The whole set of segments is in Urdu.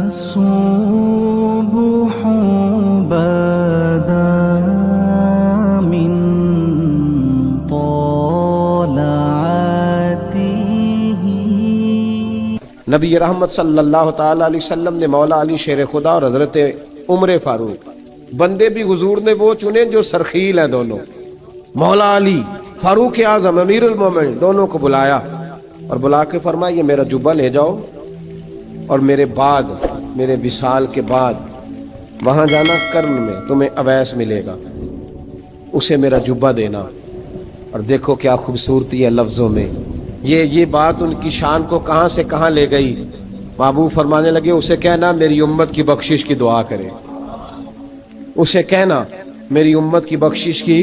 الصبح بدا من طلعته. نبی رحمت صلی اللہ تعالی علیہ وسلم نے مولا علی شیر خدا اور حضرت عمر فاروق بندے بھی حضور نے وہ چنے جو سرخیل ہیں دونوں. مولا علی فاروق اعظم امیر المومنین دونوں کو بلایا اور بلا کے فرمایا یہ میرا جبہ لے جاؤ اور میرے بعد میرے وصال کے بعد وہاں جانا کرن میں تمہیں اویس ملے گا اسے میرا جبہ دینا. اور دیکھو کیا خوبصورتی ہے لفظوں میں. یہ بات ان کی شان کو کہاں سے کہاں لے گئی. محبوب فرمانے لگے اسے کہنا میری امت کی بخشش کی دعا کرے. اسے کہنا میری امت کی بخشش کی.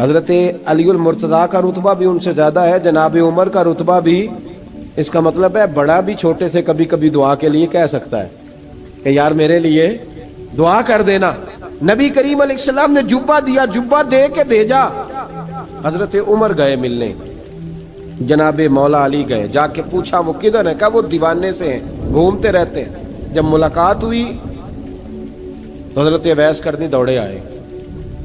حضرت علی المرتضیٰ کا رتبہ بھی ان سے زیادہ ہے. جناب عمر کا رتبہ بھی اس کا مطلب ہے بڑا بھی چھوٹے سے کبھی کبھی دعا کے لیے کہہ سکتا ہے کہ یار میرے لیے دعا کر دینا. نبی کریم علیہ السلام نے جبہ دیا, جبہ دے کے بھیجا. حضرت عمر گئے ملنے, جناب مولا علی گئے, جا کے پوچھا وہ کدھر ہے, کہا وہ دیوانے سے ہیں گھومتے رہتے ہیں. جب ملاقات ہوئی تو حضرت اویس کرنی دوڑے آئے.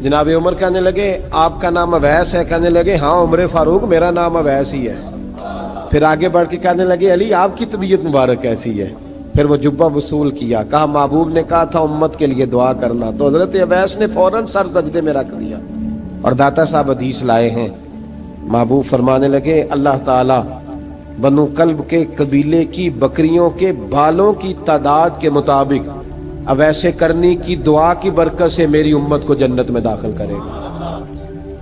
جناب عمر کہنے لگے آپ کا نام اویس ہے؟ کہنے لگے ہاں عمر فاروق میرا نام اویس ہی ہے. پھر آگے بڑھ کے کہنے لگے علی آپ کی طبیعت مبارک کیسی ہے؟ پھر وہ جبہ وصول کیا. کہا محبوب نے کہا تھا امت کے لیے دعا کرنا. تو حضرت اویس نے فوراً سر سجدے میں رکھ دیا. اور داتا صاحب حدیث لائے ہیں. محبوب فرمانے لگے اللہ تعالی بنو کلب کے قبیلے کی بکریوں کے بالوں کی تعداد کے مطابق اویس کرنی کی دعا کی برکت سے میری امت کو جنت میں داخل کرے گا.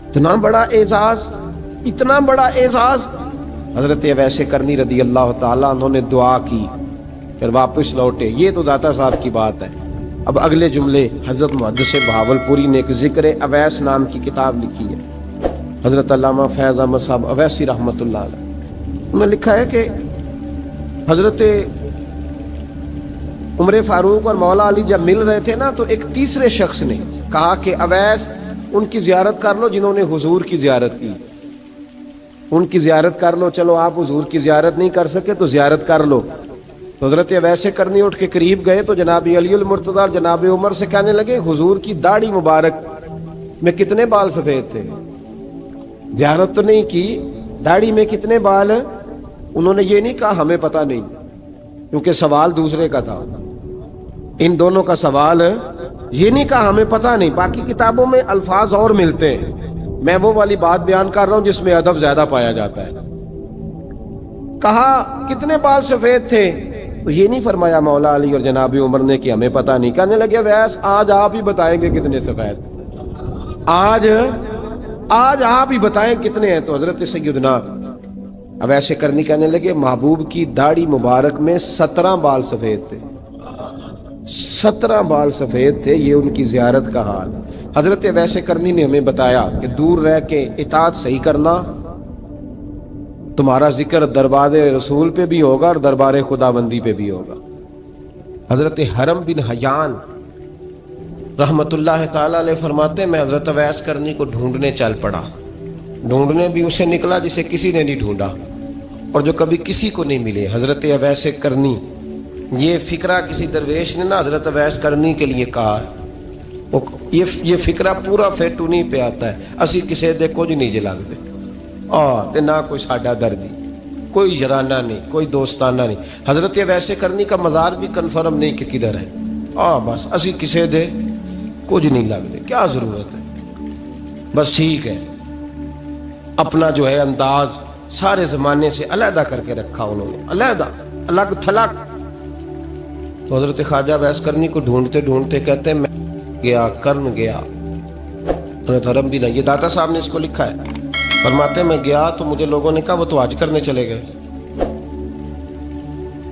اتنا بڑا اعزاز, اتنا بڑا اعزاز. حضرت اویس کرنی رضی اللہ تعالیٰ انہوں نے دعا کی, پھر واپس لوٹے. یہ تو داتا صاحب کی بات ہے. اب اگلے جملے حضرت محدث بہاولپوری نے ایک ذکر اویس نام کی کتاب لکھی ہے. حضرت علامہ فیض احمد صاحب اویسی رحمۃ اللہ علیہ, انہوں نے لکھا ہے کہ حضرت عمر فاروق اور مولا علی جب مل رہے تھے نا تو ایک تیسرے شخص نے کہا کہ اویس ان کی زیارت کر لو جنہوں نے حضور کی زیارت کی, ان کی زیارت کر لو. چلو آپ حضور کی زیارت نہیں کر سکے تو زیارت کر لو. تو حضرت اویس کرنی اٹھ کے قریب گئے تو جناب علی المرتضیٰ اور جناب عمر سے کہنے لگے حضور کی داڑھی مبارک میں کتنے بال سفید تھے؟ زیارت تو نہیں کی, داڑھی میں کتنے بال؟ انہوں نے یہ نہیں کہا ہمیں پتہ نہیں, کیونکہ سوال دوسرے کا تھا. ان دونوں کا سوال یہ نہیں کہا ہمیں پتہ نہیں. باقی کتابوں میں الفاظ اور ملتے ہیں, میں وہ والی بات بیان کر رہا ہوں جس میں ادب زیادہ پایا جاتا ہے. کہا کتنے بال سفید تھے؟ تو یہ نہیں فرمایا مولا علی اور جناب عمر نے کہ ہمیں پتہ نہیں. کہنے لگے ویس آج آپ ہی بتائیں گے کتنے سفید, آج آپ ہی بتائیں کتنے ہیں. تو حضرت سیدنا اویس کرنی کہنے لگے محبوب کی داڑھی مبارک میں 17 بال سفید تھے. 17 بال سفید تھے. یہ ان کی زیارت کا حال. حضرت اویس کرنی نے ہمیں بتایا کہ دور رہ کے اطاعت صحیح کرنا, تمہارا ذکر دربار رسول پہ بھی ہوگا اور دربار خداوندی پہ بھی ہوگا. حضرت حرم بن حیان رحمت اللہ تعالیٰ علیہ فرماتے ہیں میں حضرت اویس کرنی کو ڈھونڈنے چل پڑا. ڈھونڈنے بھی اسے نکلا جسے کسی نے نہیں ڈھونڈا اور جو کبھی کسی کو نہیں ملے. حضرت اویس کرنی, یہ فکرہ کسی درویش نے نا حضرت اویس کرنی کے لیے کہا ہے. یہ فکرہ پورا فیٹونی پہ آتا ہے. اسی کسی دے کچھ نہیں جے لگتے تے نہ کوئی ساڈا دردی, کوئی یارانہ نہیں, کوئی دوستانہ نہیں. حضرت اویس کرنی کا مزار بھی کنفرم نہیں کہ کدھر ہے. بس اسی کسی دے کچھ نہیں لگتے, کیا ضرورت ہے. بس ٹھیک ہے, اپنا جو ہے انداز سارے زمانے سے علیحدہ کر کے رکھا انہوں نے, علیحدہ, الگ تھلگ. تو حضرت خواجہ اویس کرنی کو ڈھونڈتے ڈھونڈتے کہتے ہیں میں گیا, کرن گیا. حضرت حرم بھی نہیں, یہ داتا صاحب نے اس کو لکھا ہے. فرماتے ہیں میں گیا تو مجھے لوگوں نے کہا وہ تو حج کرنے چلے گئے.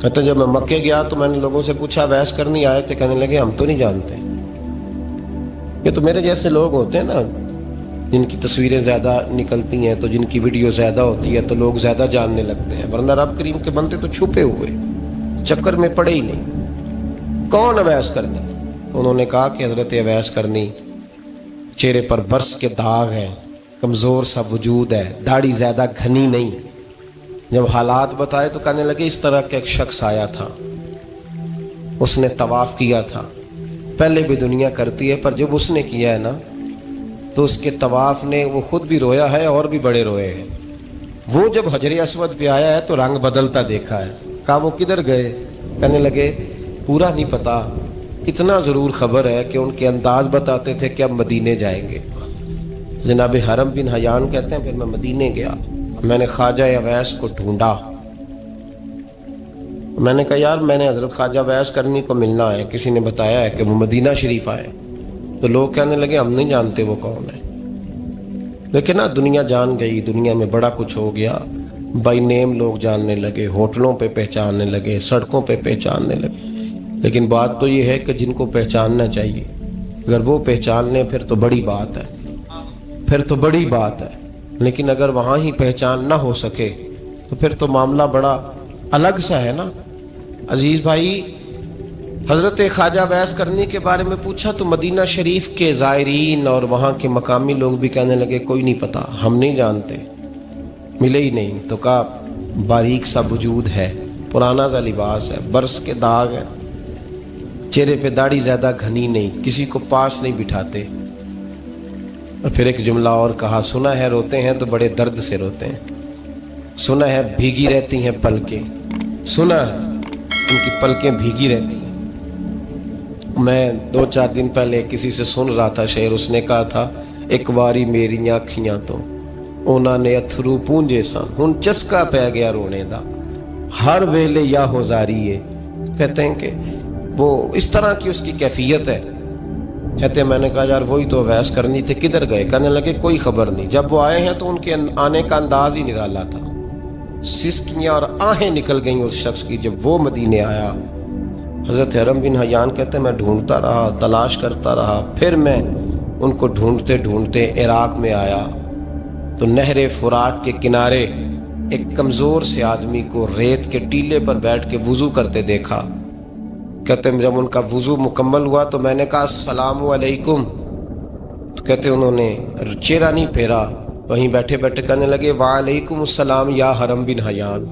کہتے ہیں جب میں مکے گیا تو میں نے لوگوں سے پوچھا اویس کرنی آئے تھے؟ کہنے لگے ہم تو نہیں جانتے. یہ تو میرے جیسے لوگ ہوتے ہیں نا جن کی تصویریں زیادہ نکلتی ہیں تو جن کی ویڈیو زیادہ ہوتی ہے تو لوگ زیادہ جاننے لگتے ہیں, ورنہ رب کریم کے بندے تو چھپے ہوئے چکر میں پڑے ہی نہیں. کون اویس کرنی؟ انہوں نے کہا کہ حضرت اویس کرنی, چہرے پر برس کے داغ ہیں, کمزور سا وجود ہے, داڑھی زیادہ گھنی نہیں. جب حالات بتائے تو کہنے لگے اس طرح کا ایک شخص آیا تھا اس نے طواف کیا تھا. پہلے بھی دنیا کرتی ہے پر جب اس نے کیا ہے نا تو اس کے طواف نے وہ خود بھی رویا ہے اور بھی بڑے روئے ہیں. وہ جب حجر اسود پہ آیا ہے تو رنگ بدلتا دیکھا ہے. کہا وہ کدھر گئے؟ کہنے لگے پورا نہیں پتا، اتنا ضرور خبر ہے کہ ان کے انداز بتاتے تھے کہ اب مدینے جائیں گے. جناب حرم بن حیان کہتے ہیں پھر میں مدینے گیا، میں نے خواجہ اویس کو ڈھونڈا. میں نے کہا یار میں نے حضرت خواجہ اویس کرنی کو ملنا ہے، کسی نے بتایا ہے کہ وہ مدینہ شریف آئے. تو لوگ کہنے لگے ہم نہیں جانتے وہ کون ہے. لیکن نا دنیا جان گئی، دنیا میں بڑا کچھ ہو گیا، بائی نیم لوگ جاننے لگے، ہوٹلوں پہ پہچاننے لگے، سڑکوں پہ پہچاننے لگے. لیکن بات تو یہ ہے کہ جن کو پہچاننا چاہیے اگر وہ پہچان لیں پھر تو بڑی بات ہے، پھر تو بڑی بات ہے. لیکن اگر وہاں ہی پہچان نہ ہو سکے تو پھر تو معاملہ بڑا الگ سا ہے نا. عزیز بھائی، حضرت خواجہ اویس کرنی کے بارے میں پوچھا تو مدینہ شریف کے زائرین اور وہاں کے مقامی لوگ بھی کہنے لگے کوئی نہیں پتا، ہم نہیں جانتے، ملے ہی نہیں. تو کہا باریک سا وجود ہے، پرانا سا لباس ہے، برس کے داغ ہے، چہرے پہ داڑھی زیادہ گھنی نہیں، کسی کو پاس نہیں بٹھاتے. اور پھر ایک جملہ اور کہا، سنا ہے روتے ہیں تو بڑے درد سے روتے ہیں، سنا ہے بھیگی رہتی ہیں پلکیں، سنا ہے ان کی پلکیں بھیگی رہتی ہیں. میں 2-4 دن پہلے کسی سے سن رہا تھا شعر، اس نے کہا تھا ایک واری میری آنکھیاں تو انہوں نے اتھرو پونجے سن، ہن چسکا پہ گیا رونے دا ہر ویلے یا ہوزاری ہے. کہتے ہیں کہ وہ اس طرح کی اس کی کیفیت ہے. کہتے ہیں میں نے کہا یار وہی تو اویس کرنی تھے، کدھر گئے؟ کہنے لگے کوئی خبر نہیں. جب وہ آئے ہیں تو ان کے آنے کا انداز ہی نرالا تھا، سسکیاں اور آہیں نکل گئیں اس شخص کی جب وہ مدینے آیا. حضرت حرم بن حیان کہتے ہیں میں ڈھونڈتا رہا، تلاش کرتا رہا، پھر میں ان کو ڈھونڈتے ڈھونڈتے عراق میں آیا تو نہر فرات کے کنارے ایک کمزور سے آدمی کو ریت کے ٹیلے پر بیٹھ کے وضو کرتے دیکھا. کہتے ہیں جب ان کا وضو مکمل ہوا تو میں نے کہا السلام علیکم. تو کہتے ہیں انہوں نے چہرہ نہیں پھیرا، وہیں بیٹھے بیٹھے کہنے لگے وعلیکم السلام یا حرم بن حیان،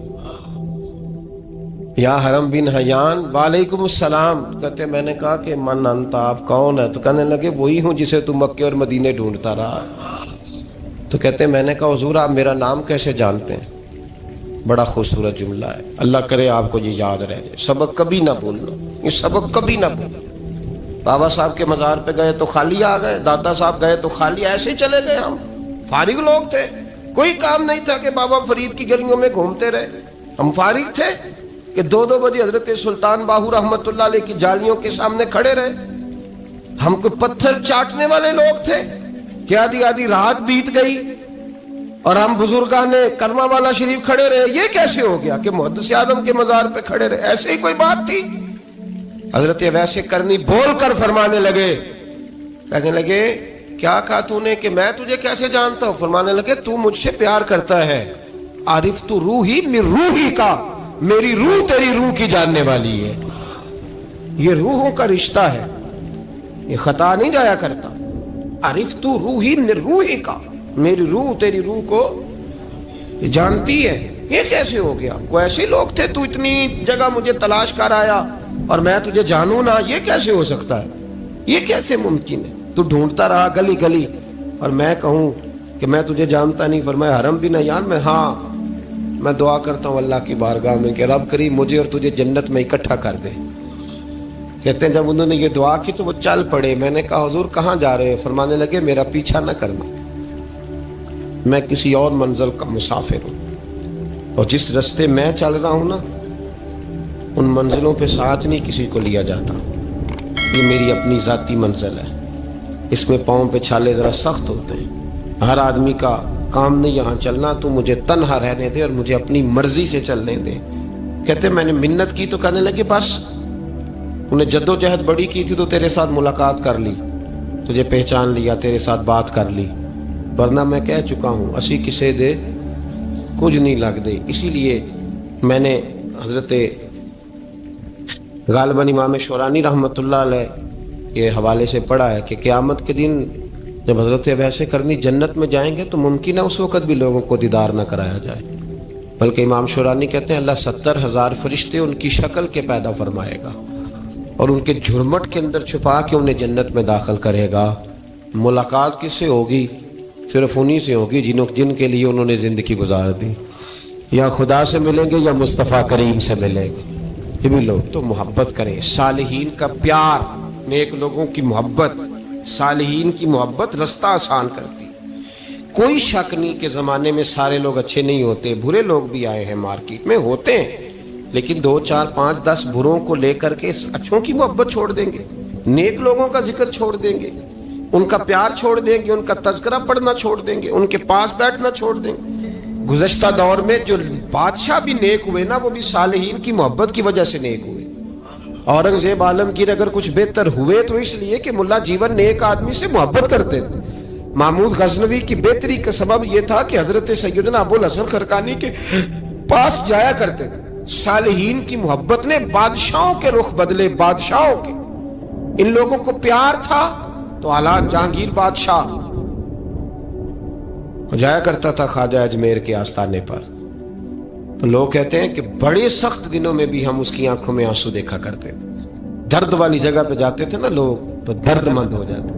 یا حرم بن حیان وعلیکم السلام. کہتے ہیں میں نے کہا کہ من انت، آپ کون ہے؟ تو کہنے لگے وہی ہوں جسے تم مکے اور مدینے ڈھونڈتا رہا. تو کہتے ہیں میں نے کہا حضور آپ میرا نام کیسے جانتے ہیں؟ بڑا خوبصورت جملہ ہے، اللہ کرے آپ کو یہ یاد رہ جائے. سبق کبھی نہ بھولنا، یہ سبق کبھی نہ بھولنا. بابا صاحب کے مزار پہ گئے تو خالی آ گئے، دادا صاحب گئے تو خالی ایسے ہی چلے گئے. ہم فارغ لوگ تھے، کوئی کام نہیں تھا کہ بابا فرید کی گلیوں میں گھومتے رہے. ہم فارغ تھے کہ 2 بجے حضرت سلطان باہو رحمت اللہ علیہ کی جالیوں کے سامنے کھڑے رہے. ہم کو پتھر چاٹنے والے لوگ تھے کہ آدھی رات بیت گئی اور ہم بزرگان کرما والا شریف کھڑے رہے. یہ کیسے ہو گیا کہ محدث اعظم کے مزار پہ کھڑے رہے؟ ایسے ہی کوئی بات تھی؟ حضرت اویس کرنی بول کر فرمانے لگے، کہنے لگے کیا کہا تو نے کہ میں تجھے کیسے جانتا ہوں؟ فرمانے لگے تو مجھ سے پیار کرتا ہے، عارف تو روحی من روحی کا، میری روح تیری روح کی جاننے والی ہے. یہ روحوں کا رشتہ ہے، یہ خطا نہیں جایا کرتا. عارف تو روحی من روحی کا، میری روح تیری روح کو جانتی ہے. یہ کیسے ہو گیا؟ کوئی ایسے لوگ تھے تو اتنی جگہ مجھے تلاش کر آیا اور میں تجھے جانوں نہ؟ یہ کیسے ہو سکتا ہے؟ یہ کیسے ممکن ہے؟ تو ڈھونڈتا رہا گلی گلی اور میں کہوں کہ میں تجھے جانتا نہیں؟ فرمایا حرم بن حیان میں، ہاں میں دعا کرتا ہوں اللہ کی بارگاہ میں کہ رب کریم مجھے اور تجھے جنت میں اکٹھا کر دے. کہتے ہیں جب انہوں نے یہ دعا کی تو وہ چل پڑے. میں نے کہا حضور کہاں جا رہے ہیں؟ فرمانے لگے میرا پیچھا نہ کرنا، میں کسی اور منزل کا مسافر ہوں، اور جس رستے میں چل رہا ہوں نا ان منزلوں پہ ساتھ نہیں کسی کو لیا جاتا. یہ میری اپنی ذاتی منزل ہے، اس میں پاؤں پہ چھالے ذرا سخت ہوتے ہیں، ہر آدمی کا کام نہیں یہاں چلنا. تو مجھے تنہا رہنے دے اور مجھے اپنی مرضی سے چلنے دے. کہتے میں نے منت کی تو کہنے لگے بس انہیں جد و جہد بڑی کی تھی تو تیرے ساتھ ملاقات کر لی، تجھے پہچان لیا، تیرے ساتھ بات کر لی، ورنہ میں کہہ چکا ہوں اسی کسے دے کچھ نہیں لگ دے. اسی لیے میں نے حضرت غالباً امام شورانی رحمۃ اللہ علیہ کے حوالے سے پڑھا ہے کہ قیامت کے دن جب حضرت اویس کرنی جنت میں جائیں گے تو ممکن ہے اس وقت بھی لوگوں کو دیدار نہ کرایا جائے، بلکہ امام شورانی کہتے ہیں اللہ 70,000 فرشتے ان کی شکل کے پیدا فرمائے گا. اور ان کے جھرمٹ کے اندر چھپا کے انہیں جنت میں داخل کرے گا۔ ملاقات کس سے ہوگی؟ صرف انہی سے ہوگی جن کے لیے انہوں نے زندگی گزار دی۔ یا خدا سے ملیں گے یا مصطفیٰ کریم سے ملیں گے۔ یہ بھی لوگ تو محبت کریں، صالحین کا پیار، نیک لوگوں کی محبت، صالحین کی محبت رستہ آسان کرتی۔ کوئی شک نہیں کہ زمانے میں سارے لوگ اچھے نہیں ہوتے، برے لوگ بھی آئے ہیں مارکیٹ میں، ہوتے ہیں، لیکن 2 4 5 10 بروں کو لے کر کے اچھوں کی محبت چھوڑ دیں گے، نیک لوگوں کا ذکر چھوڑ دیں گے، ان کا پیار چھوڑ دیں گے، ان کا تذکرہ پڑھنا چھوڑ دیں گے، ان کے پاس بیٹھنا چھوڑ دیں گے۔ گزشتہ دور میں جو بادشاہ بھی نیک ہوئے نا، وہ بھی صالحین کی محبت کی وجہ سے نیک ہوئے۔ اورنگزیب عالمگیر اگر کچھ بہتر ہوئے تو اس لیے کہ ملا جیون نیک آدمی سے محبت کرتے تھے۔ محمود غزنوی کی بہتری کا سبب یہ تھا کہ حضرت سیدنا ابوالحسن خرقانی کے پاس جایا کرتے تھے۔ صالحین کی محبت نے بادشاہوں کے رخ بدلے، بادشاہوں کے۔ ان لوگوں کو پیار تھا تو حالات جہانگیر بادشاہ جایا کرتا تھا خواجہ اجمیر کے آستانے پر، تو لوگ کہتے ہیں کہ بڑے سخت دنوں میں بھی ہم اس کی آنکھوں میں آنسو دیکھا کرتے تھے۔ درد والی جگہ پہ جاتے تھے نا لوگ تو درد مند ہو جاتے۔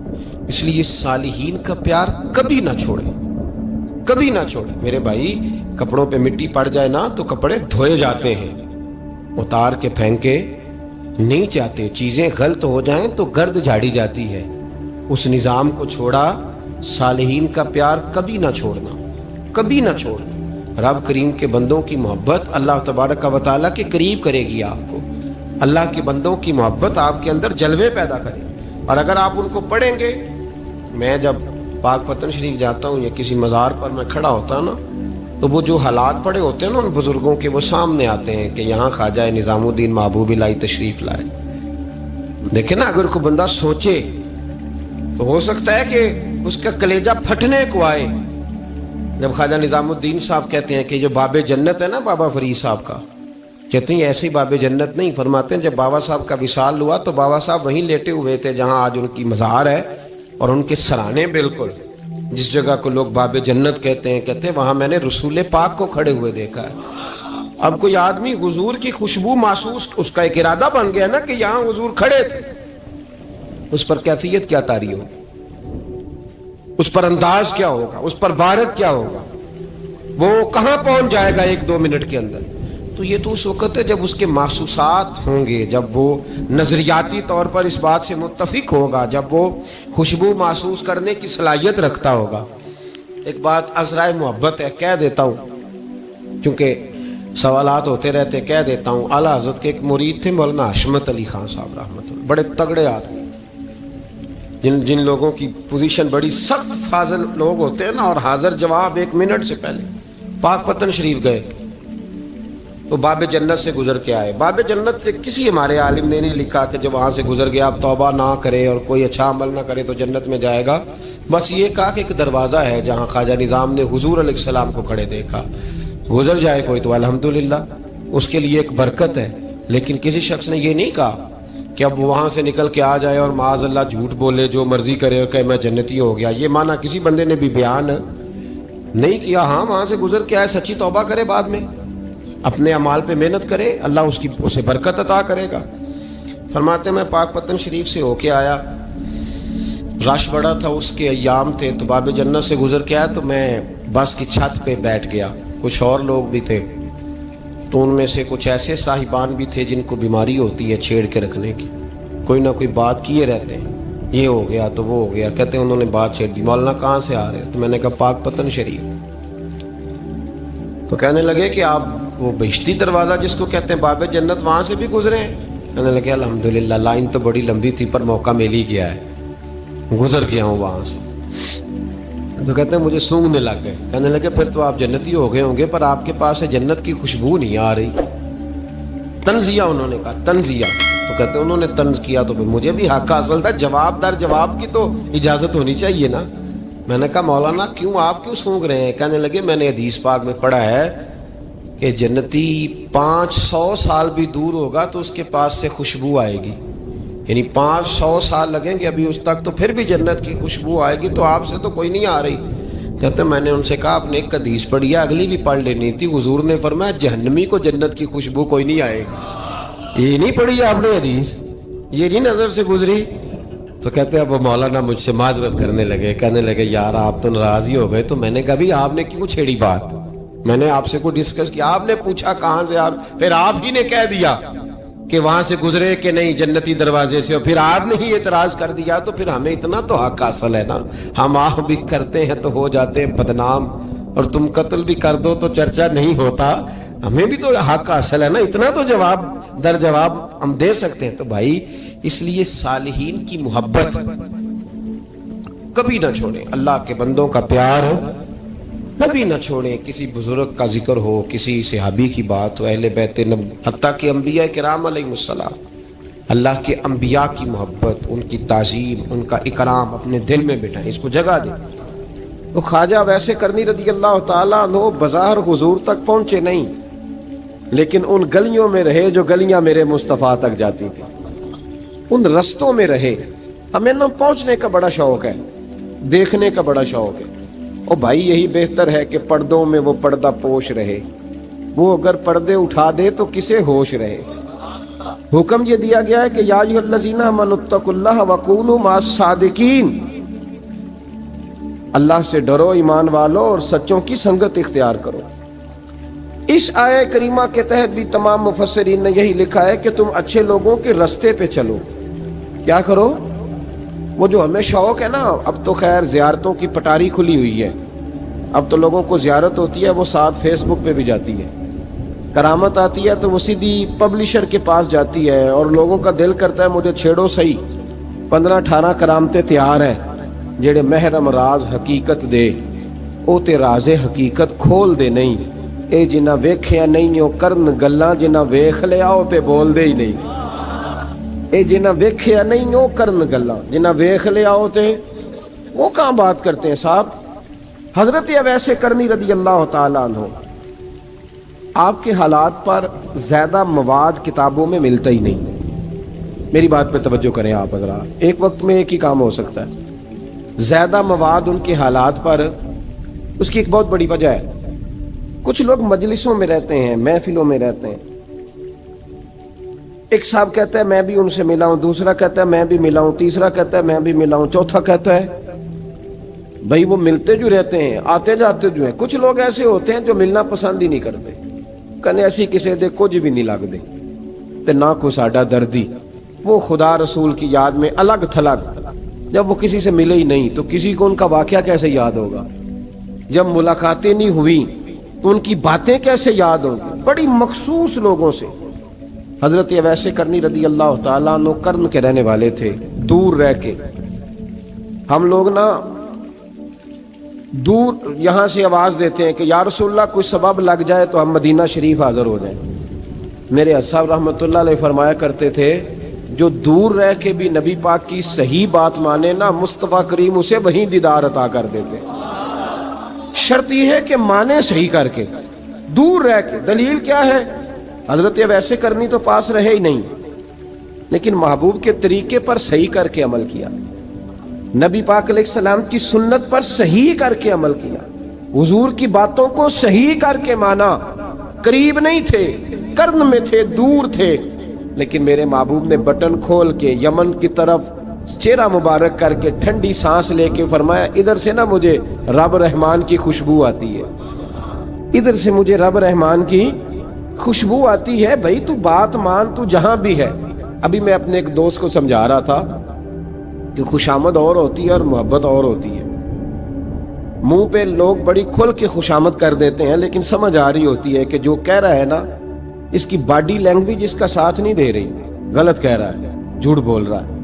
اس لیے صالحین کا پیار کبھی نہ چھوڑے، کبھی نہ چھوڑے۔ میرے بھائی، کپڑوں پہ مٹی پڑ جائے نا تو کپڑے دھوئے جاتے ہیں، اتار کے پھینکے نہیں چاہتے۔ چیزیں غلط ہو جائیں تو گرد جھاڑی جاتی ہے۔ اس نظام کو چھوڑا، صالحین کا پیار کبھی نہ چھوڑنا، کبھی نہ چھوڑنا۔ رب کریم کے بندوں کی محبت اللہ تبارک و تعالیٰ کے قریب کرے گی آپ کو۔ اللہ کے بندوں کی محبت آپ کے اندر جلوے پیدا کرے، اور اگر آپ ان کو پڑھیں گے۔ میں جب پاک پتن شریف جاتا ہوں یا کسی مزار پر میں کھڑا ہوتا نا، تو وہ جو حالات پڑے ہوتے ہیں نا ان بزرگوں کے، وہ سامنے آتے ہیں کہ یہاں خواجہ نظام الدین محبوب الہی تشریف لائے۔ دیکھیں نا، اگر کوئی بندہ سوچے تو ہو سکتا ہے کہ اس کا کلیجہ پھٹنے کو آئے جب خواجہ نظام الدین صاحب کہتے ہیں کہ جو باب جنت ہے نا بابا فرید صاحب کا، کہتے ہیں ایسے ہی باب جنت نہیں، فرماتے ہیں جب بابا صاحب کا وصال ہوا تو بابا صاحب وہیں لیٹے ہوئے تھے جہاں آج ان کی مزار ہے، اور ان کے سرانے بالکل جس جگہ کو لوگ باب جنت کہتے ہیں وہاں میں نے رسول پاک کو کھڑے ہوئے دیکھا ہے۔ اب کوئی آدمی حضور کی خوشبو محسوس، اس کا ایک ارادہ بن گیا نا کہ یہاں حضور کھڑے تھے، اس پر کیفیت کیا طاری ہوگی، اس پر انداز کیا ہوگا، اس پر وارد کیا ہوگا، وہ کہاں پہنچ جائے گا 1 2 منٹ کے اندر۔ تو یہ تو اس وقت ہے جب اس کے محسوسات ہوں گے، جب وہ نظریاتی طور پر اس بات سے متفق ہوگا، جب وہ خوشبو محسوس کرنے کی صلاحیت رکھتا ہوگا۔ ایک بات عذرائے محبت ہے، کہہ دیتا ہوں چونکہ سوالات ہوتے رہتے، کہہ دیتا ہوں۔ اعلیٰ حضرت کے ایک مرید تھے مولانا حشمت علی خان صاحب رحمۃ اللہ، بڑے تگڑے آدمی، جن لوگوں کی پوزیشن بڑی سخت فاضل لوگ ہوتے ہیں نا، اور حاضر جواب 1 منٹ سے پہلے پاک پتن شریف گئے تو باب جنت سے گزر کے آئے۔ باب جنت سے کسی ہمارے عالم نے نہیں لکھا کہ جب وہاں سے گزر گیا اب توبہ نہ کرے اور کوئی اچھا عمل نہ کرے تو جنت میں جائے گا، بس یہ کہا کہ ایک دروازہ ہے جہاں خواجہ نظام نے حضور علیہ السلام کو کھڑے دیکھا، گزر جائے کوئی تو الحمدللہ اس کے لیے ایک برکت ہے۔ لیکن کسی شخص نے یہ نہیں کہا کہ اب وہاں سے نکل کے آ جائے اور معاذ اللہ جھوٹ بولے، جو مرضی کرے اور کہ میں جنتی ہو گیا۔ یہ معنی کسی بندے نے بھی بیان نہیں کیا۔ ہاں، وہاں سے گزر کے آئے، سچی توبہ کرے، بعد میں اپنے اعمال پہ محنت کرے، اللہ اسے برکت عطا کرے گا۔ فرماتے میں پاک پتن شریف سے ہو کے آیا، رش بڑا تھا، اس کے ایام تھے، تو باب جنت سے گزر کے آیا تو میں بس کی چھت پہ بیٹھ گیا۔ کچھ اور لوگ بھی تھے، تو ان میں سے کچھ ایسے صاحبان بھی تھے جن کو بیماری ہوتی ہے چھیڑ کے رکھنے کی، کوئی نہ کوئی بات کیے رہتے ہیں، یہ ہو گیا تو وہ ہو گیا، کہتے ہیں انہوں نے بات چھیڑ دی۔ مولانا کہاں سے آ رہے ہیں؟ تو میں نے کہا پاک پتن شریف۔ تو کہنے لگے کہ آپ وہ بہشتی دروازہ جس کو کہتے ہیں باب جنت، وہاں سے بھی گزرے ہیں؟ کہنے لگے الحمدللہ، لائن تو بڑی لمبی تھی پر موقع مل ہی گیا ہے، گزر گیا ہوں وہاں سے۔ تو کہتے ہیں مجھے سونگنے لگ گئے۔ کہنے لگے پھر تو آپ جنتی ہو گئے ہوں گے، پر آپ کے پاس جنت کی خوشبو نہیں آ رہی۔ تنزیہ، انہوں نے کہا تنزیہ۔ تو کہتے ہیں انہوں نے طنز کیا تو مجھے بھی حق حاصل تھا، جواب در جواب کی تو اجازت ہونی چاہیے نا۔ میں نے کہا مولانا آپ کیوں سونگ رہے ہیں؟ کہنے لگے میں نے حدیث پاک میں پڑھا ہے کہ جنتی 500 سال بھی دور ہوگا تو اس کے پاس سے خوشبو آئے گی، یعنی 500 سال لگیں گے ابھی اس تک، تو پھر بھی جنت کی خوشبو آئے گی، تو آپ سے تو کوئی نہیں آ رہی۔ کہتے ہیں میں نے ان سے کہا آپ نے ایک حدیث پڑھی ہے، اگلی بھی پڑھ لینی تھی۔ حضور نے فرمایا جہنمی کو جنت کی خوشبو کوئی نہیں آئے گی۔ یہ نہیں پڑھی ہے آپ نے حدیث؟ یہ نہیں نظر سے گزری. تو کہتے ہیں اب وہ مولانا مجھ سے معذرت کرنے لگے, کہنے لگے یار آپ تو ناراض ہی ہو گئے. تو میں نے کہا بھی آپ نے کیوں چھیڑی بات؟ میں نے آپ سے کوئی ڈسکس کیا؟ آپ نے پوچھا کہاں سے, آپ پھر آپ ہی نے کہہ دیا کہ وہاں سے گزرے کہ نہیں جنتی دروازے سے, اور پھر آپ نے ہی اعتراض کر دیا. تو پھر ہمیں اتنا تو حق حاصل ہے نا, ہم آپ بھی کرتے ہیں تو ہو جاتے ہیں بدنام, اور تم قتل بھی کر دو تو چرچا نہیں ہوتا. ہمیں بھی تو حق حاصل ہے نا, اتنا تو جواب در جواب ہم دے سکتے ہیں. تو بھائی اس لیے صالحین کی محبت کبھی نہ چھوڑیں, اللہ کے بندوں کا پیار کبھی نہ چھوڑیں. کسی بزرگ کا ذکر ہو, کسی صحابی کی بات ہو, اہل بیت نبی, حتیٰ کہ انبیاء کرام علیہ السلام, اللہ کے انبیاء کی محبت, ان کی تعظیم, ان کا اکرام اپنے دل میں بٹھائیں, اس کو جگہ دیں. تو خواجہ ویسے کرنی رضی اللہ تعالیٰ عنہ بظاہر حضور تک پہنچے نہیں, لیکن ان گلیوں میں رہے جو گلیاں میرے مصطفیٰ تک جاتی تھی, ان رستوں میں رہے. ہمیں نہ پہنچنے کا بڑا شوق ہے, دیکھنے کا بڑا شوق ہے. اور بھائی یہی بہتر ہے کہ پردوں میں وہ پردہ پوش رہے, وہ اگر پردے اٹھا دے تو کسے ہوش رہے. حکم یہ دیا گیا ہے کہ یا ایھا الذین آمنوا اتقوا اللہ وکونوا مع الصادقین, اللہ سے ڈرو ایمان والو اور سچوں کی سنگت اختیار کرو. اس آیہ کریمہ کے تحت بھی تمام مفسرین نے یہی لکھا ہے کہ تم اچھے لوگوں کے رستے پہ چلو. کیا کرو؟ وہ جو ہمیں شوق ہے نا, اب تو خیر زیارتوں کی پٹاری کھلی ہوئی ہے, اب تو لوگوں کو زیارت ہوتی ہے وہ ساتھ فیس بک پہ بھی جاتی ہے. کرامت آتی ہے تو وہ سیدھی پبلشر کے پاس جاتی ہے, اور لوگوں کا دل کرتا ہے مجھے چھیڑو صحیح. 15-18 کرامتیں تیار ہیں جڑے محرم راز حقیقت دے, او تے راز حقیقت کھول دے نہیں. اے جنہ ویکھیا نہیں او کرن گلاں, جنہ ویکھ لیا او تے بول دے ہی نہیں. اے جنہ ویکھیا نہیں او کرن گلاں, جنہ ویکھ لیا او تے وہ کہاں بات کرتے ہیں صاحب. حضرت اویس کرنی رضی اللہ تعالیٰ عنہ, آپ کے حالات پر زیادہ مواد کتابوں میں ملتا ہی نہیں. میری بات پہ توجہ کریں آپ حضرات, ایک وقت میں ایک ہی کام ہو سکتا ہے. زیادہ مواد ان کے حالات پر, اس کی ایک بہت بڑی وجہ ہے. کچھ لوگ مجلسوں میں رہتے ہیں, محفلوں میں رہتے ہیں, ایک صاحب کہتا ہے میں بھی ان سے ملا ہوں, دوسرا کہتا ہے میں بھی ملا ہوں, تیسرا کہتا ہے میں بھی ملا ہوں, چوتھا کہتا ہے. بھائی وہ ملتے جو رہتے ہیں, آتے جاتے جو ہیں. کچھ لوگ ایسے ہوتے ہیں جو ملنا پسند ہی نہیں کرتے, کہنے ایسی کسی دے کچھ بھی نہیں لگ دے تے نہ کوئی ساڈا دردی. وہ خدا رسول کی یاد میں الگ تھلگ, جب وہ کسی سے ملے ہی نہیں تو کسی کو ان کا واقعہ کیسے یاد ہوگا؟ جب ملاقاتیں نہیں ہوئی تو ان کی باتیں کیسے یاد ہوگی؟ بڑی مخصوص لوگوں سے. حضرت اویس کرنی رضی اللہ تعالیٰ عنہ کرن کے رہنے والے تھے, دور رہ کے. ہم لوگ نا دور یہاں سے آواز دیتے ہیں کہ یا رسول اللہ کوئی سبب لگ جائے تو ہم مدینہ شریف حاضر ہو جائیں. میرے صاحب رحمۃ اللہ علیہ فرمایا کرتے تھے جو دور رہ کے بھی نبی پاک کی صحیح بات مانے نا, مصطفیٰ کریم اسے وہیں دیدار عطا کر دیتے. شرط یہ ہے کہ مانے صحیح کر کے, دور رہ کے. دلیل کیا ہے؟ حضرت اویس کرنی تو پاس رہے ہی نہیں, لیکن محبوب کے طریقے پر صحیح کر کے عمل کیا, نبی پاک علیہ السلام کی سنت پر صحیح کر کے عمل کیا, حضور کی باتوں کو صحیح کر کے مانا. قریب نہیں تھے, قرن میں تھے, دور تھے, لیکن میرے محبوب نے بٹن کھول کے یمن کی طرف چہرہ مبارک کر کے ٹھنڈی سانس لے کے فرمایا ادھر سے نا مجھے رب رحمان کی خوشبو آتی ہے, ادھر سے مجھے رب رحمان کی خوشبو آتی ہے. بھائی تو بات مان, تو جہاں بھی ہے. ابھی میں اپنے ایک دوست کو سمجھا رہا تھا کہ خوشامد اور ہوتی ہے اور محبت اور ہوتی ہے. منہ پہ لوگ بڑی کھل کے خوشامد کر دیتے ہیں, لیکن سمجھ آ رہی ہوتی ہے کہ جو کہہ رہا ہے نا اس کی باڈی لینگویج اس کا ساتھ نہیں دے رہی, غلط کہہ رہا ہے, جھوٹ بول رہا ہے.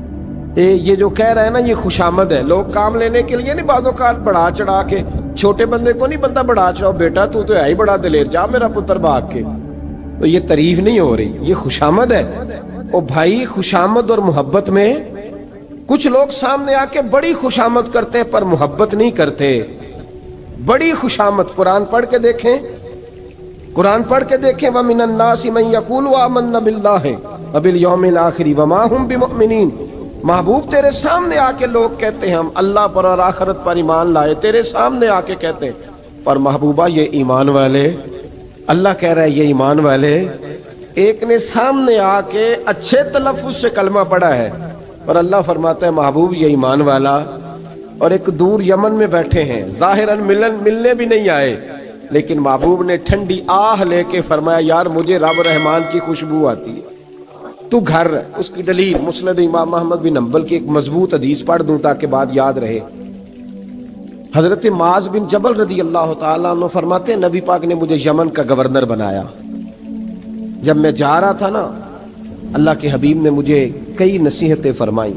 یہ جو کہہ رہا ہے نا یہ خوشامد ہے. لوگ کام لینے کے لیے نہیں بعض اوقات بڑھا چڑھا کے, چھوٹے بندے کو نہیں بندہ بڑھا چڑھاؤ, بیٹا تو ہے ہی بڑا دلیر, جا میرا پتر بھاگ کے. تو یہ تعریف نہیں ہو رہی, یہ خوشامد ہے. او بھائی خوشامد اور محبت میں کچھ لوگ سامنے آ کے بڑی خوشامد کرتے ہیں پر محبت نہیں کرتے. بڑی خوشامد قرآن پڑھ کے دیکھیں, قرآن پڑھ کے دیکھیں. وَمِنَ النَّاسِ مَن يَقُولُ آمَنَّا بِاللَّهِ وَبِالْيَوْمِ الْآخِرِ وَمَا هُمْ بِمُؤْمِنِينَ. محبوب تیرے سامنے آ کے لوگ کہتے ہیں ہم اللہ پر اور آخرت پر ایمان لائے, تیرے سامنے آ کے کہتے ہیں, پر محبوبہ یہ ایمان والے, اللہ کہہ رہا ہے یہ ایمان والے ایک نے سامنے آ کے اچھے تلفظ سے کلمہ پڑھا ہے، اور اللہ فرماتا ہے محبوب یہ ایمان والا، اور ایک دور یمن میں بیٹھے ہیں، ظاہراً ملنے بھی نہیں آئے، لیکن محبوب نے ٹھنڈی آہ لے کے فرمایا یار مجھے رب رحمان کی خوشبو آتی ہے، تو گھر۔ اس کی دلیل مسند امام محمد بن حنبل کی ایک مضبوط حدیث پڑھ دوں تاکہ بات یاد رہے۔ حضرت معاذ بن جبل رضی اللہ تعالیٰ عنہ فرماتے ہیں نبی پاک نے مجھے یمن کا گورنر بنایا۔ جب میں جا رہا تھا نا، اللہ کے حبیب نے مجھے کئی نصیحتیں فرمائیں،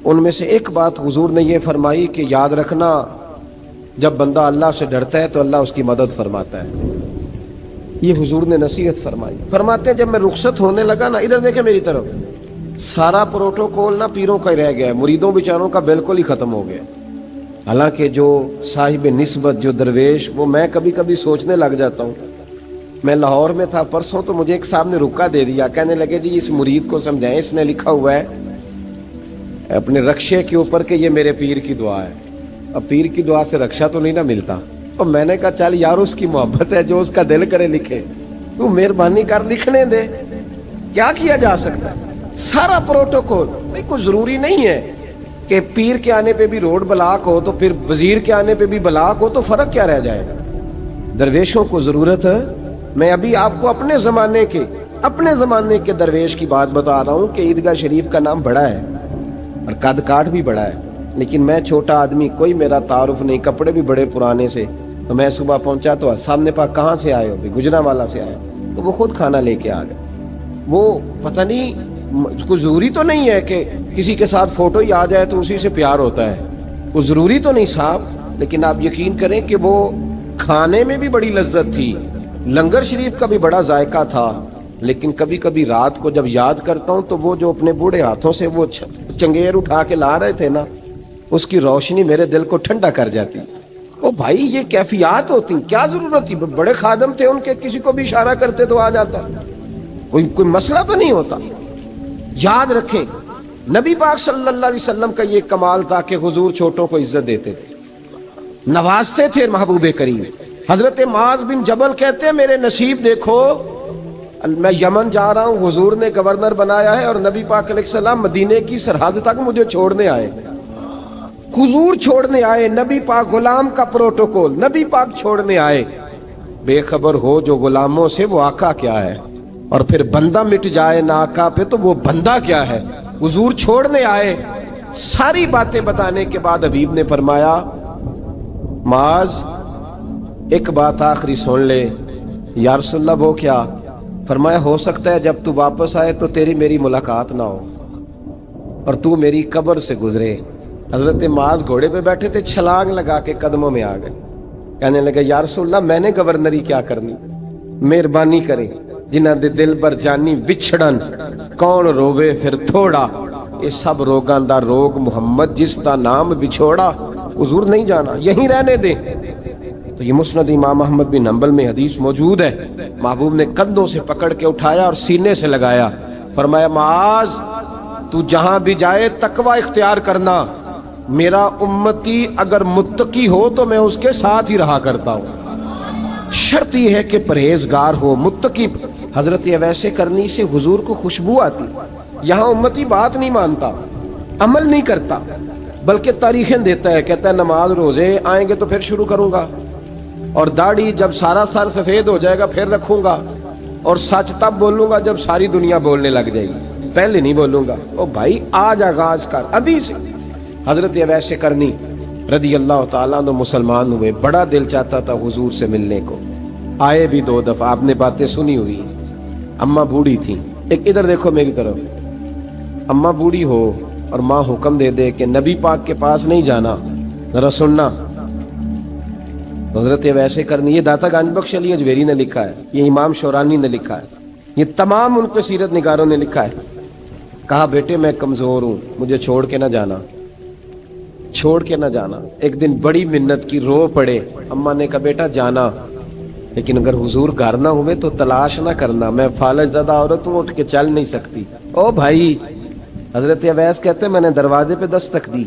ان میں سے ایک بات حضور نے یہ فرمائی کہ یاد رکھنا جب بندہ اللہ سے ڈرتا ہے تو اللہ اس کی مدد فرماتا ہے۔ یہ حضور نے نصیحت فرمائی۔ فرماتے ہیں جب میں رخصت ہونے لگا نا، ادھر دیکھیں میری طرف، سارا پروٹوکول نا پیروں کا ہی رہ گیا ہے، مریدوں بیچاروں کا بالکل ہی ختم ہو گیا۔ حالانکہ جو صاحب نسبت، جو درویش، وہ میں کبھی کبھی سوچنے لگ جاتا ہوں۔ میں لاہور میں تھا پرسوں، تو مجھے ایک صاحب نے رکا دے دیا، کہنے لگے جی اس مرید کو سمجھائیں، اس نے لکھا ہوا ہے اپنے رکشے کے اوپر کہ یہ میرے پیر کی دعا ہے۔ اب پیر کی دعا سے رکشہ تو نہیں نہ ملتا، اور میں نے کہا چل یار اس کی محبت ہے، جو اس کا دل کرے لکھے، تو مہربانی کر لکھنے دے، کیا کیا جا سکتا ہے؟ سارا پروٹوکول بھائی کوئی ضروری نہیں ہے کہ پیر کے آنے پہ بھی روڈ بلاک ہو تو پھر وزیر کے آنے پہ بھی بلاک ہو، تو فرق کیا رہ جائے گا؟ درویشوں کو ضرورت ہے۔ میں ابھی آپ کو اپنے زمانے کے درویش کی بات بتا رہا ہوں کہ عیدگاہ شریف کا نام بڑا ہے اور قد کاٹ بھی بڑا ہے، لیکن میں چھوٹا آدمی، کوئی میرا تعارف نہیں، کپڑے بھی بڑے پرانے سے، تو میں صبح پہنچا تو سامنے پاک کہاں سے آئے ہو؟ گجرانوالہ سے آئے، تو وہ خود کھانا لے کے آ گئے۔ وہ پتہ نہیں، کوئی ضروری تو نہیں ہے کہ کسی کے ساتھ فوٹو ہی آ جائے تو اسی سے پیار ہوتا ہے، کوئی ضروری تو نہیں صاحب، لیکن آپ یقین کریں کہ وہ کھانے میں بھی بڑی لذت تھی، لنگر شریف کا بھی بڑا ذائقہ تھا، لیکن کبھی کبھی رات کو جب یاد کرتا ہوں تو وہ جو اپنے بوڑھے ہاتھوں سے وہ چنگیر اٹھا کے لا رہے تھے نا، اس کی روشنی میرے دل کو ٹھنڈا کر جاتی۔ او بھائی یہ کیفیات ہوتی، کیا ضرورت تھی؟ بڑے خادم تھے ان کے، کسی کو بھی اشارہ کرتے تو آ جاتا، کوئی مسئلہ تو نہیں ہوتا۔ یاد رکھیں نبی پاک صلی اللہ علیہ وسلم کا یہ کمال تھا کہ حضور چھوٹوں کو عزت دیتے تھے، نوازتے تھے محبوب کریم۔ حضرت معاذ بن جبل کہتے ہیں میرے نصیب دیکھو، میں یمن جا رہا ہوں، حضور نے گورنر بنایا ہے، اور نبی پاک علیہ السلام مدینے کی سرحد تک مجھے چھوڑنے آئے، حضور چھوڑنے آئے، نبی پاک غلام کا پروٹوکول، نبی پاک چھوڑنے آئے۔ بے خبر ہو جو غلاموں سے وہ آقا کیا ہے، اور پھر بندہ مٹ جائے نہ آقا پہ تو وہ بندہ کیا ہے۔ حضور چھوڑنے آئے، ساری باتیں بتانے کے بعد حبیب نے فرمایا معاذ ایک بات آخری سن لے۔ یا رسول اللہ وہ کیا؟ فرمایا ہو سکتا ہے جب تو واپس آئے تو تیری میری ملاقات نہ ہو اور تو میری قبر سے گزرے۔ حضرت معاذ گھوڑے پہ بیٹھے تھے، چھلانگ لگا کے قدموں میں آ گئے، کہنے لگے یا رسول اللہ میں نے گورنری کیا کرنی، مہربانی کرے، جنہاں دے دل بر جانی بچھڑن کون روے پھر تھوڑا، یہ سب روگاں دا روگ محمد جس دا نام بچھوڑا۔ حضور نہیں جانا، یہیں رہنے دیں۔ تو یہ مسند امام احمد بن حنبل میں حدیث موجود ہے، محبوب نے کندھوں سے پکڑ کے اٹھایا اور سینے سے لگایا، فرمایا معاذ تو جہاں بھی جائے تقوی اختیار کرنا، میرا امتی اگر متقی ہو تو میں اس کے ساتھ ہی رہا کرتا ہوں، شرط یہ ہے کہ پرہیزگار ہو، متقی۔ حضرت ویسے کرنی سے حضور کو خوشبو آتی، یہاں امتی بات نہیں مانتا، عمل نہیں کرتا، بلکہ تاریخیں دیتا ہے، کہتا ہے نماز روزے آئیں گے تو پھر شروع کروں گا، اور داڑھی جب سارا سر سفید ہو جائے گا پھر رکھوں گا، اور سچ تب بولوں گا جب ساری دنیا بولنے لگ جائے گی، پہلے نہیں بولوں گا۔ او بھائی آج آغاز کر ابھی سے۔ حضرت ویسے کرنی رضی اللہ تعالیٰ عنہ مسلمان ہوئے، بڑا دل چاہتا تھا حضور سے ملنے کو، آئے بھی 2 دفعہ، آپ نے باتیں سنی ہوئی۔ اماں بوڑھی تھی، ایک ادھر دیکھو میری طرف، اماں بوڑھی ہو اور ماں حکم دے دے کہ نبی پاک کے پاس نہیں جانا، ذرا سننا۔ حضرت ویسے کرنی، یہ داتا گنج بخش علی اجویری نے لکھا ہے، یہ امام شورانی نے لکھا ہے، یہ تمام ان کے سیرت نگاروں نے لکھا ہے۔ کہا بیٹے میں کمزور ہوں، مجھے چھوڑ کے نہ جانا، چھوڑ کے نہ جانا۔ ایک دن بڑی منت کی، رو پڑے، اماں نے کہا بیٹا جانا، لیکن اگر حضور گھر نہ ہوئے تو تلاش نہ کرنا، میں فالج زدہ عورت ہوں، اٹھ کے چل نہیں سکتی۔ او بھائی، حضرت اویس کہتے ہیں میں نے دروازے پہ دستک دی،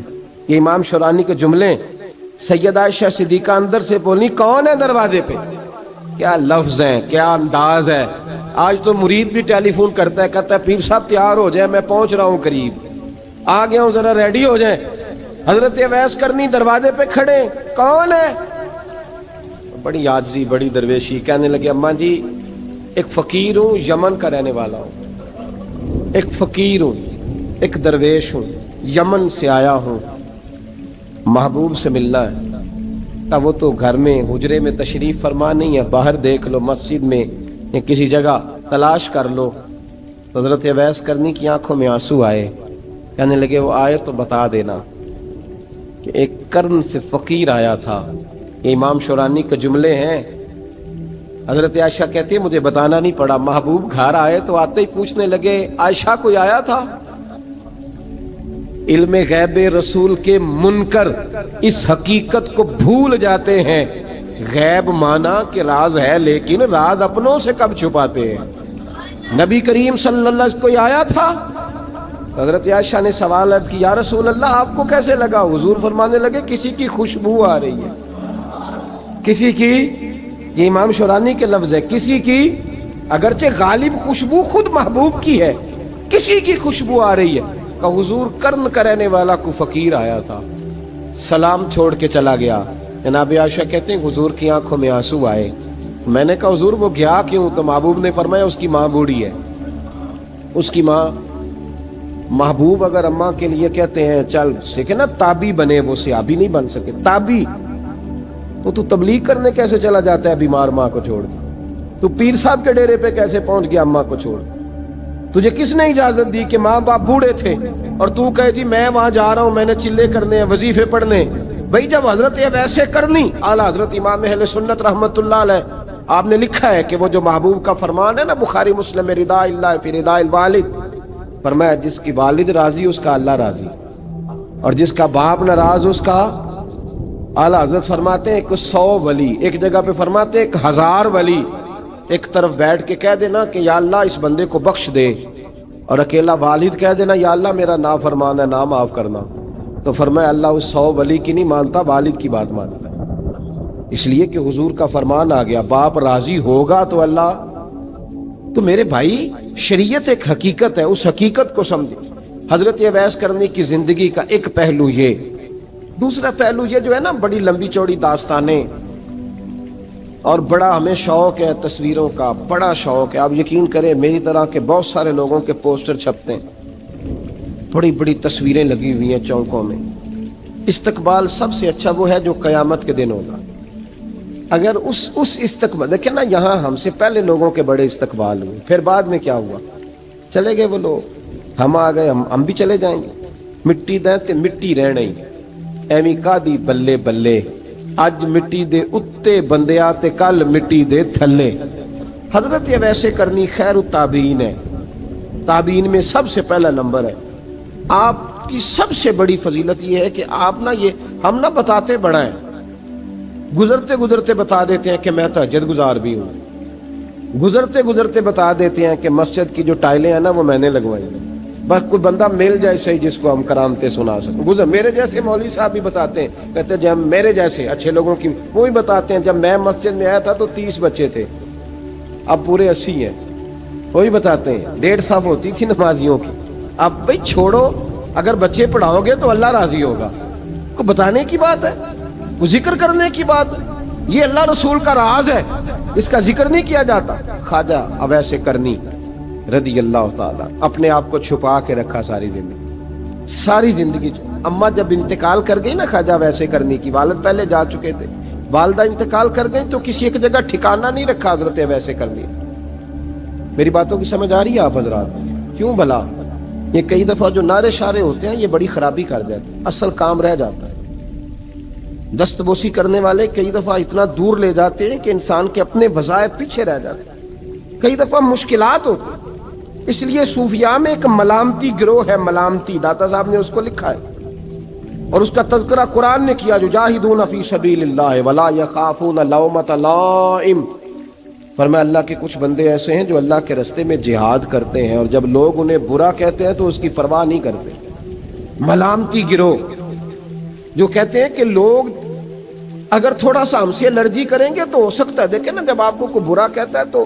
یہ امام شورانی کے جملے، سیدہ عائشہ صدیقہ اندر سے بولی کون ہے دروازے پہ؟ کیا لفظ ہیں، کیا انداز ہے، آج تو مرید بھی ٹیلی فون کرتا ہے, کہتا ہے پیر صاحب تیار ہو جائے, میں پہنچ رہا ہوں قریب, آ گیا ہوں, ذرا ریڈی ہو جائیں. حضرت اویس کرنی دروازے پہ کھڑے, کون ہے؟ بڑی عاجزی, بڑی درویشی, کہنے لگے اماں جی ایک فقیر ہوں, یمن کا رہنے والا ہوں, ایک فقیر ہوں, ایک درویش ہوں, یمن سے آیا ہوں, محبوب سے ملنا ہے. وہ تو گھر میں حجرے میں تشریف فرما نہیں ہے, باہر دیکھ لو, مسجد میں یا کسی جگہ تلاش کر لو. حضرت اویس کرنی کی آنکھوں میں آنسو آئے, کہنے لگے وہ آئے تو بتا دینا کہ ایک قرن سے فقیر آیا تھا. یہ امام شورانی کے جملے ہیں. حضرت عائشہ کہتی ہے مجھے بتانا نہیں پڑا, محبوب گھر آئے تو آتے ہی پوچھنے لگے عائشہ کوئی آیا تھا؟ علم غیب رسول کے منکر اس حقیقت کو بھول جاتے ہیں. غیب مانا کہ راز ہے, لیکن راز اپنوں سے کب چھپاتے ہیں. نبی کریم صلی اللہ علیہ وسلم کوئی آیا تھا؟ حضرت عائشہ نے سوال عرض کی یا رسول اللہ آپ کو کیسے لگا؟ حضور فرمانے لگے کسی کی خوشبو آ رہی ہے. کسی کی, یہ امام شورانی کے لفظ ہے, کسی کی, اگرچہ غالب خوشبو خود محبوب کی ہے, کسی کی خوشبو آ رہی ہے. کہ حضور قرن کا رہنے والا کو فقیر آیا تھا, سلام چھوڑ کے چلا گیا. جناب عائشہ کہتے ہیں حضور کی آنکھوں میں آنسو آئے. میں نے کہا حضور وہ گیا کیوں؟ تو محبوب نے فرمایا اس کی ماں بوڑھی ہے, اس کی ماں. محبوب اگر اماں کے لیے کہتے ہیں چل دیکھیں نا تابی بنے, وہ صحابی نہیں بن سکے, تابی. تو تبلیغ کرنے کیسے چلا جاتا ہے بیمار ماں کو چھوڑ کے؟ تو پیر صاحب کے ڈیرے پہ کیسے پہنچ گیا اماں کو چھوڑ؟ تجھے کس نے اجازت دی کہ ماں باپ بوڑھے تھے اور تو کہے جی میں وہاں جا رہا ہوں, میں نے چلے کرنے ہیں, وظیفے پڑھنے؟ بھئی جب حضرت ویسے کرنی اعلیٰ حضرت امام اہل سنت رحمت اللہ علیہ آپ نے لکھا ہے کہ وہ جو محبوب کا فرمان ہے نا بخاری مسلم میں, رضا اللہ فی رضا الوالد, فرمایا جس کی والد راضی اس کا اللہ راضی, اور جس کا باپ ناراض اس کا. اعلیٰ حضرت فرماتے ہیں 100 ولی, ایک جگہ پہ فرماتے ہیں 1000 ولی ایک طرف بیٹھ کے کہہ دینا کہ یا اللہ اس بندے کو بخش دے, اور اکیلا والد کہہ دینا یا اللہ میرا نافرمان ہے نہ معاف کرنا. تو فرمایا اللہ اس 100 ولی کی نہیں مانتا, والد کی بات مانتا ہے. اس لیے کہ حضور کا فرمان آ گیا باپ راضی ہوگا تو اللہ. تو میرے بھائی شریعت ایک حقیقت ہے, اس حقیقت کو سمجھے. حضرت اویس کرنی کی زندگی کا ایک پہلو یہ, دوسرا پہلو یہ جو ہے نا بڑی لمبی چوڑی داستانیں, اور بڑا ہمیں شوق ہے تصویروں کا, بڑا شوق ہے. آپ یقین کریں میری طرح کے بہت سارے لوگوں کے پوسٹر چھپتے ہیں, بڑی بڑی تصویریں لگی ہوئی ہیں چوکوں میں. استقبال سب سے اچھا وہ ہے جو قیامت کے دن ہوگا. اگر اس استقبال دیکھیں نا, یہاں ہم سے پہلے لوگوں کے بڑے استقبال ہوئے, پھر بعد میں کیا ہوا, چلے گئے وہ لوگ, ہم آ گئے, ہم بھی چلے جائیں گے. مٹی دیں تے مٹی رہنا ہی, ایویں کا دی بلے بلے, اج مٹی دے اتے بندیا تے کل مٹی دے تھلے. حضرت ویسے کرنی خیر التابعین ہے, تابعین میں سب سے پہلا نمبر ہے. آپ کی سب سے بڑی فضیلت یہ ہے کہ آپ نا, یہ ہم نہ بتاتے بڑا ہیں, گزرتے گزرتے بتا دیتے ہیں کہ میں تہجد گزار بھی ہوں, گزرتے گزرتے بتا دیتے ہیں کہ مسجد کی جو ٹائلیں ہیں نا وہ میں نے لگوائی ہیں. بس کوئی بندہ مل جائے صحیح جس کو ہم کرامتیں سنا سکیں. میرے جیسے مولوی صاحب بھی بتاتے ہیں, کہتے ہیں جب میرے جیسے اچھے لوگوں کی وہ بھی بتاتے ہیں جب میں مسجد میں آیا تھا تو 30 بچے تھے, اب پورے 80 ہیں. وہی بتاتے ہیں 1.5 صف ہوتی تھی نمازیوں کی. اب بھائی چھوڑو, اگر بچے پڑھاؤ گے تو اللہ راضی ہوگا. کو بتانے کی بات ہے, وہ ذکر کرنے کی بات ہے. یہ اللہ رسول کا راز ہے, اس کا ذکر نہیں کیا جاتا. خواجہ اویس کرنی رضی اللہ تعالیٰ اپنے آپ کو چھپا کے رکھا ساری زندگی. اماں جب انتقال کر گئی نا خواجہ ویسے کرنی کی, والد پہلے جا چکے تھے, والدہ انتقال کر گئی تو کسی ایک جگہ ٹھکانہ نہیں رکھا حضرت ویسے کرنی. میری باتوں کی سمجھ آ رہی ہے آپ حضرات؟ کیوں بھلا یہ کئی دفعہ جو نعرے شارے ہوتے ہیں یہ بڑی خرابی کر جاتے ہیں, اصل کام رہ جاتا ہے. دست بوسی کرنے والے کئی دفعہ اتنا دور لے جاتے ہیں کہ انسان کے اپنے وظائف پیچھے رہ جاتے ہیں, کئی دفعہ مشکلات ہوتی ہیں. اس لیے صوفیاء میں ایک ملامتی گروہ ہے, ملامتی, داتا صاحب نے اس کو لکھا ہے اور اس کا تذکرہ قرآن نے کیا, جو جاہدون فی سبیل اللہ ولا یخافون لومۃ لائم. فرمایا اللہ کے کچھ بندے ایسے ہیں جو اللہ کے راستے میں جہاد کرتے ہیں اور جب لوگ انہیں برا کہتے ہیں تو اس کی پرواہ نہیں کرتے. ملامتی گروہ جو کہتے ہیں کہ لوگ اگر تھوڑا سا ہم سے الرجی کریں گے تو ہو سکتا ہے, دیکھیں نا جب آپ کو کوئی برا کہتا ہے تو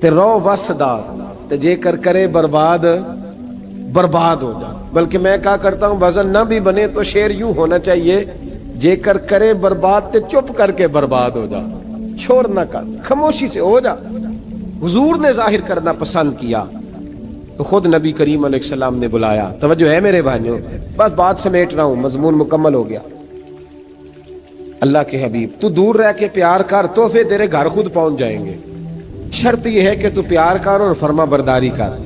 تے رو وسدا تے جے کر کرے برباد برباد ہو جا. بلکہ میں کہا کرتا ہوں وزن نہ بھی بنے تو شعر یوں ہونا چاہیے جے کر کرے برباد تے چپ کر کے برباد ہو جا. شور نہ کر, خاموشی سے ہو جا. حضور نے ظاہر کرنا پسند کیا تو خود نبی کریم علیہ السلام نے بلایا. توجہ ہے میرے بھائیوں, بس بات سمیٹ رہا ہوں, مضمون مکمل ہو گیا. اللہ کے حبیب تو دور رہ کے پیار کر, تحفے تیرے گھر خود پہنچ جائیں گے. شرط یہ ہے کہ تو پیار کر اور فرما برداری کر.